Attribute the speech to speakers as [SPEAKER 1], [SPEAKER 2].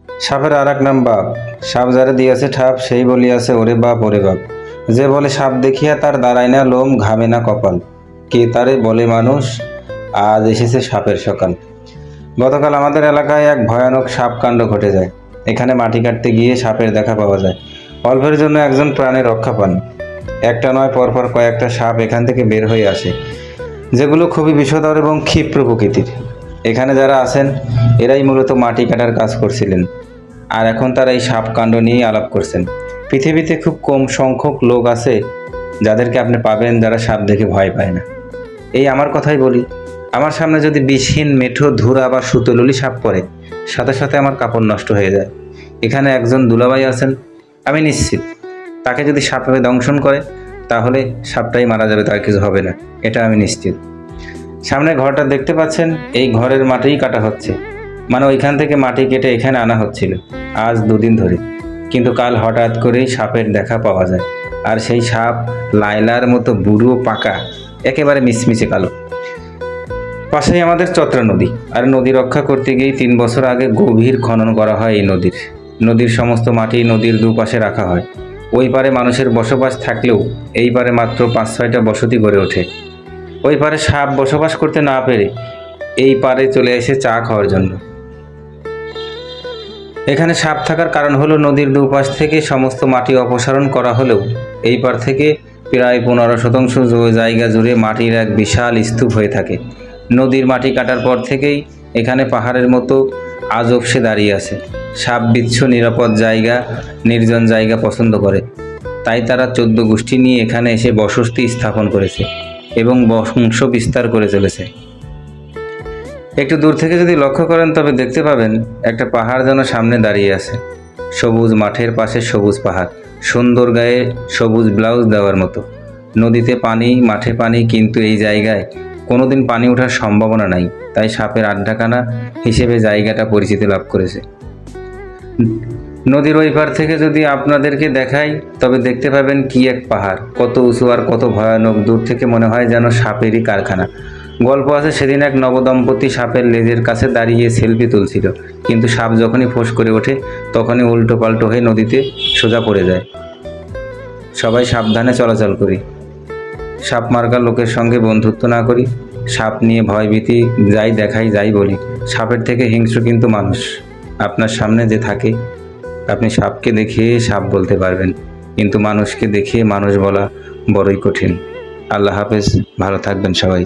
[SPEAKER 1] সাপের আর এক নাম বাপ। সাপ যারে দিয়েছে ঠাপ, সেই বলিয়াছে ওরে বাপ ওরে বাপ। যে বলে সাপ দেখিয়া তার দাঁড়ায় না লোম, ঘামে না কপাল, কে তারে বলে মানুষ, আজ এসেছে সাপের সকাল। গতকাল আমাদের এলাকায় এক ভয়ানক সাপ কাণ্ড ঘটে যায়। এখানে মাটি কাটতে গিয়ে সাপের দেখা পাওয়া যায়। অল্পের জন্য একজন প্রাণে রক্ষা পান। একটা নয়, পরপর কয়েকটা সাপ এখান থেকে বের হয়ে আসে, যেগুলো খুবই বিষধর এবং ক্ষিপ্র প্রকৃতির। এখানে যারা আছেন এরাই মূলত মাটি কাটার কাজ করছিলেন, আর এখন তারা এই সাপ কাণ্ড নিয়েই আলাপ করছেন। পৃথিবীতে খুব কম সংখ্যক লোক আছে যাদেরকে আপনি পাবেন যারা সাপ দেখে ভয় পায় না। এই আমার কথাই বলি, আমার সামনে যদি বিষহীন মেঠো ধুরা বা সুতলুলি সাপ পড়ে, সাথে সাথে আমার কাপড় নষ্ট হয়ে যায়। এখানে একজন দুলাভাই আছেন, আমি নিশ্চিত তাকে যদি সাপে দংশন করে তাহলে সাপটাই মারা যাবে, তার কিছু হবে না, এটা আমি নিশ্চিত। সামনে ঘরটা দেখতে পাচ্ছেন, এই ঘরের মাটিই কাটা হচ্ছে, মানে ওইখান থেকে মাটি কেটে এখানে আনা হচ্ছিল আজ 2 দিন ধরে। কিন্তু কাল হঠাৎ করেই সাপের দেখা পাওয়া যায়, আর সেই সাপ লাইলার মতো বুড়ো পাকা, একেবারে মিচমিচে কালো। পাশেই আমাদের চত্রা নদী, আর নদী রক্ষা করতে গিয়ে 3 বছর আগে গভীর খনন করা হয় এই নদীর সমস্ত মাটি নদীর দুপাশে রাখা হয়। ওই পারে মানুষের বসবাস থাকলেও এই পারে মাত্র 5-6টা বসতি গড়ে ওঠে। ওই পারে সাপ বসবাস করতে না পেরে এই পারে চলে এসে চা খাওয়ার জন্য। এখানে সাপ থাকার কারণ হলো নদীর দুপাশ থেকে সমস্ত মাটি অপসারণ করা হলেও এই পার থেকে প্রায় 15% জায়গা জুড়ে মাটির এক বিশাল স্তূপ হয়ে থাকে। নদীর মাটি কাটার পর থেকেই এখানে পাহাড়ের মতো আজব সে দাঁড়িয়ে আছে। সাপ বিচ্ছু নিরাপদ জায়গা, নির্জন জায়গা পছন্দ করে, তাই তারা 14 গোষ্ঠী নিয়ে এখানে এসে বসতি স্থাপন করেছে এবং বংশ বিস্তার করে চলেছে। একটু দূর থেকে যদি লক্ষ্য করেন তবে দেখতে পাবেন একটা পাহাড় যেন সামনে দাঁড়িয়ে আছে। সবুজ মাঠের পাশে সবুজ পাহাড়, সুন্দর গায়ে সবুজ ব্লাউজ দেওয়ার মতো। নদীতে পানি, মাঠে পানি, কিন্তু এই জায়গায় কোনোদিন পানি ওঠার সম্ভাবনা নাই, তাই সাপের আড্ডাখানা হিসেবে জায়গাটা পরিচিতি লাভ করেছে। নদীর ওই পার থেকে যদি আপনাদেরকে দেখাই তবে দেখতে পাবেন কি এক পাহাড়, কত উঁচু আর কত ভয়ানক। দূর থেকে মনে হয় যেন সাপেরই কারখানা। গল্প আছে, সেদিন এক নবদম্পতি সাপের লেজের কাছে দাঁড়িয়ে সেলফি তুলছিল, কিন্তু সাপ যখনই ফোঁস করে ওঠে তখনই উল্টো পাল্টো হয়ে নদীতে সোজা পড়ে যায়। সবাই সাবধানে চলাচল করি, সাপ মার্কা লোকের সঙ্গে বন্ধুত্ব না করি। সাপ নিয়ে ভয়ভীতি যাই দেখাই, যাই বলি, সাপের থেকে হিংস্র কিন্তু মানুষ। আপনার সামনে যে থাকে, আপনি সাপকে দেখে সাপ বলতে পারবেন, কিন্তু মানুষকে দেখে মানুষ বলা বড়ই কঠিন। আল্লাহ হাফেজ, ভালো থাকবেন সবাই।